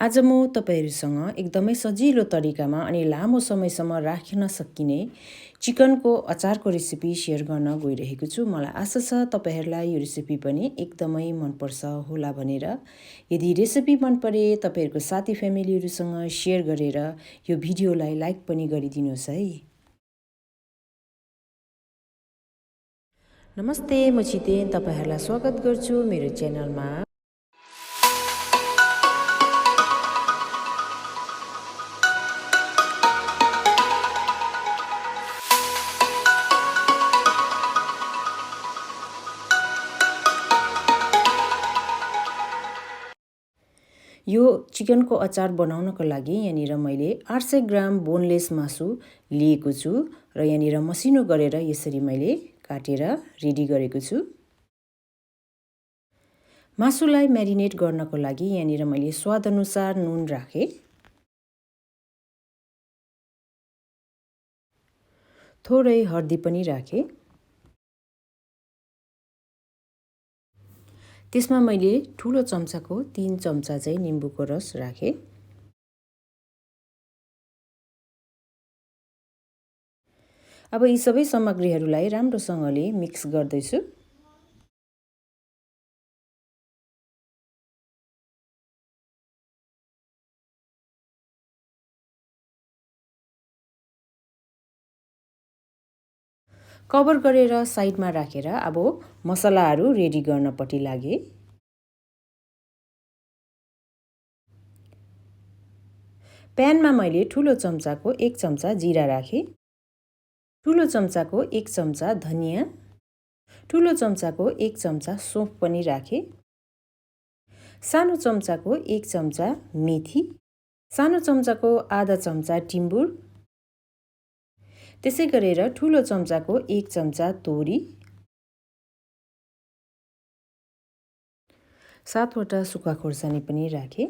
आज म तपाईहरुसँग एकदमै सजिलो तरिकामा अनि लामो समयसम्म राख्न सकिने चिकनको अचारको रेसिपी शेयर गर्न गइरहेको छु। मलाई आशा छ तपाईहरुलाई यो रेसिपी पनि एकदमै मन पर्छ होला भनेर। यदि रेसिपी मन परे तपाईहरुको साथी फ्यामिलीहरुसँग शेयर गरेर यो भिडियोलाई लाइक पनि गरिदिनुस् है। नमस्ते, म छितेन तपाईहरुलाई स्वागत गर्छु मेरो च्यानलमा। यो चिकनको अचार बनाउनको लागि यहाँनिर मैले 800 ग्राम बोनलेस मासु लिएको छु र यहाँनिर मसिनो गरेर यसरी मैले काटेर रेडी गरेको छु। मासुलाई म्यारिनेट गर्नको लागि यहाँनिर मैले स्वादअनुसार नुन राखे। थोरै हर्दी पनि राखे। त्यसमा मैले ठुलो चम्चाको 3 चम्चा चाहिँ निम्बुको रस राखे। अब यी सबै सामग्रीहरूलाई राम्रोसँगले मिक्स गर्दैछु। कभर गरेर साइडमा राखेर अब मसलाहरू रेडी गर्नपट्टि लागे। प्यानमा मैले ठुलो चम्चाको 1 चम्चा जिरा राखे। ठुलो चम्चाको 1 चम्चा धनिया, ठुलो चम्चाको 1 चम्चा सौंफ पनि राखे। सानो चम्चाको 1 चम्चा मेथी, सानो चम्चाको आधा चम्चा टिम्बुर, त्यसै गरेर ठुलो चम्चाको 1 चम्चा तोरी, 7 वटा सुक्खा खोर्सानी पनि राखे।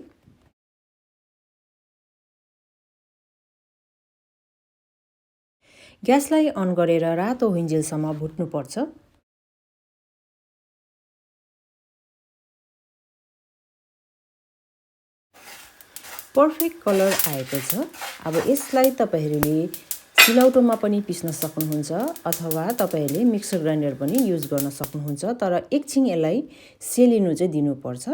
ग्यासलाई अन गरेर रातो हुइन्जेलसम्म भुट्नुपर्छ। पर्फेक्ट कलर आएको छ। अब यसलाई तपाईहरुले सिलौटोमा पनि पिस्न सक्नुहुन्छ अथवा तपाईहरुले मिक्सर ग्राइन्डर पनि युज गर्न सक्नुहुन्छ, तर एकछिन यसलाई सेलिनु चाहिँ दिनुपर्छ।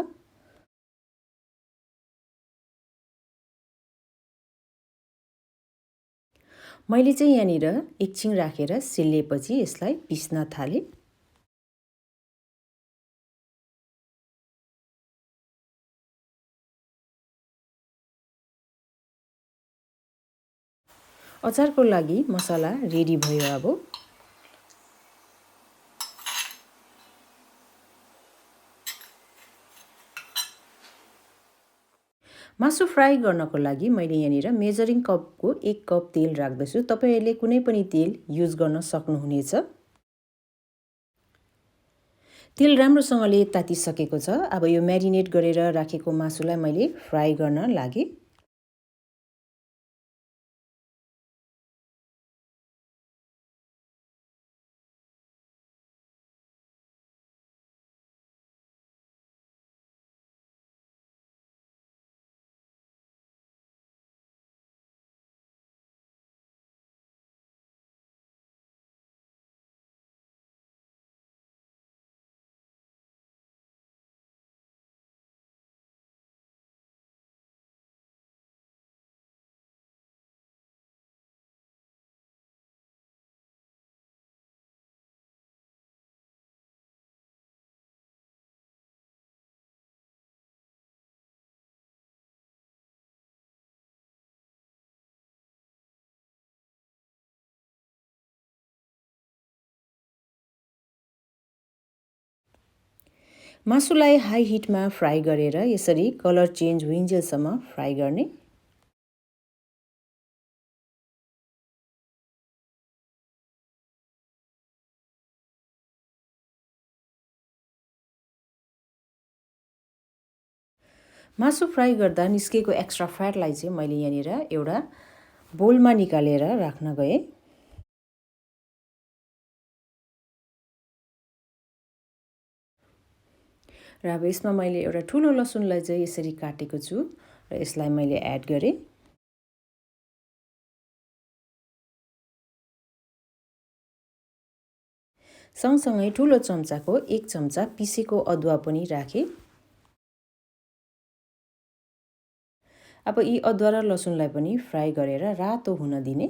मैले चाहिँ यहाँनिर एकछिन राखेर सेलिएपछि यसलाई पिस्न थाले। अचारको लागि मसला रेडी भयो। अब मासु फ्राई गर्नको लागि मैले यहाँनिर मेजरिङ कपको 1 कप तेल राख्दैछु। तपाईहरुले कुनै पनि तेल युज गर्न सक्नुहुनेछ। तेल राम्रोसँगले तातिसकेको छ। अब यो म्यारिनेट गरेर राखेको मासुलाई मैले फ्राई गर्न लागे। मासुलाई हाई हिटमा फ्राई गरेर यसरी कलर चेन्ज हुइन्जेलसम्म फ्राई गर्ने। मासु फ्राई गर्दा निस्केको एक्स्ट्रा फ्याटलाई चाहिँ मैले यहाँनिर एउटा बोलमा निकालेर राख्न गए। र अब यसमा मैले एउटा ठुलो लसुनलाई चाहिँ यसरी काटेको छु र यसलाई मैले एड गरेँ। सँगसँगै ठुलो चम्चाको 1 चम्चा पिसेको अदुवा पनि राखेँ। अब यी अदुवा र लसुनलाई पनि फ्राई गरेर रातो हुन दिने।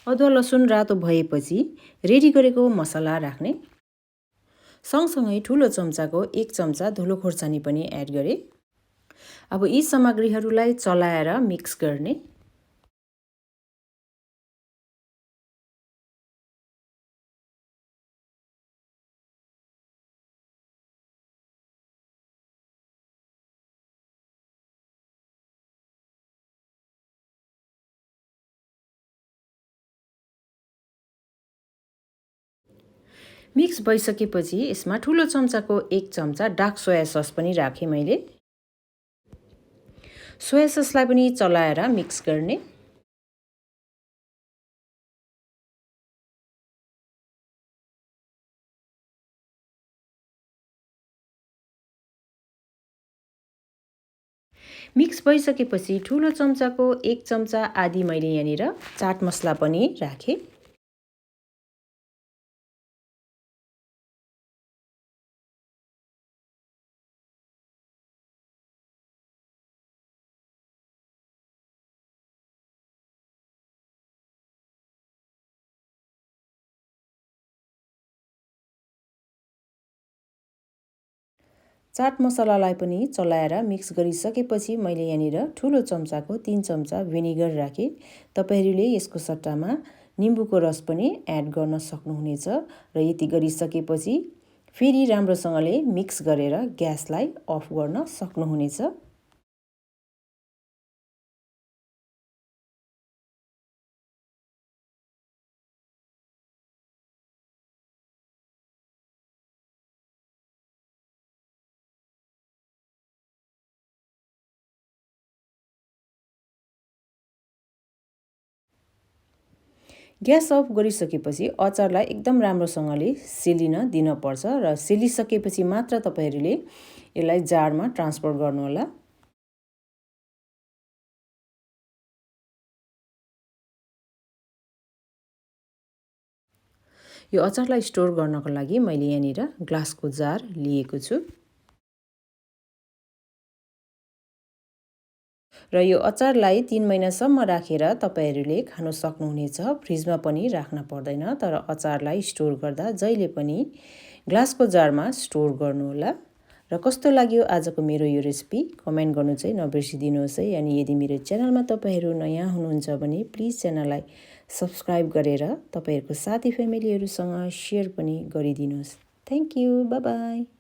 अदुवा लसुन रातो भएपछि रेडी गरेको मसला राख्ने। सँगसँगै ठुलो चम्चाको 1 चम्चा धुलो खोर्सानी पनि एड गरेँ। अब यी सामग्रीहरूलाई चलाएर मिक्स गर्ने। मिक्स भइसकेपछि यसमा ठुलो चम्चाको 1 चम्चा डार्क सोया सस पनि राखेँ मैले। सोया ससलाई पनि चलाएर मिक्स गर्ने। मिक्स भइसकेपछि ठुलो चम्चाको 1 चम्चा आदि मैले यहाँनिर चाट मसला पनि राखेँ। चाट मसलालाई पनि चलाएर मिक्स गरिसकेपछि मैले यहाँनिर ठुलो चम्चाको 3 चम्चा भिनेगर राखेँ। तपाईहरूले यसको सट्टामा निम्बुको रस पनि एड गर्न सक्नुहुनेछ र यति गरिसकेपछि फेरि राम्रोसँगले मिक्स गरेर ग्यासलाई अफ गर्न सक्नुहुनेछ। ग्यास अफ गरिसकेपछि अचारलाई एकदम राम्रोसँगले सेलिन दिनपर्छ र सेलिसकेपछि मात्र तपाईहरूले यसलाई जारमा ट्रान्सफर गर्नुहोला। यो अचारलाई स्टोर गर्नको लागि मैले यहाँनिर ग्लासको जार लिएको छु र यो अचारलाई 3 महिनासम्म राखेर तपाईहरूले खान सक्नुहुनेछ। फ्रिजमा पनि राख्न पर्दैन, तर अचारलाई स्टोर गर्दा जहिले पनि ग्लासको जारमा स्टोर गर्नुहोला। र कस्तो लाग्यो आजको मेरो यो रेसिपी कमेन्ट गर्नु चाहिँ नबिर्सिदिनुहोस् है। अनि यदि मेरो च्यानलमा तपाईहरू नयाँ हुनुहुन्छ भने प्लिज च्यानललाई सब्स्क्राइब गरेर तपाईहरूको साथी फ्यामिलीहरूसँग सेयर पनि गरिदिनुहोस्। Thank you, bye bye.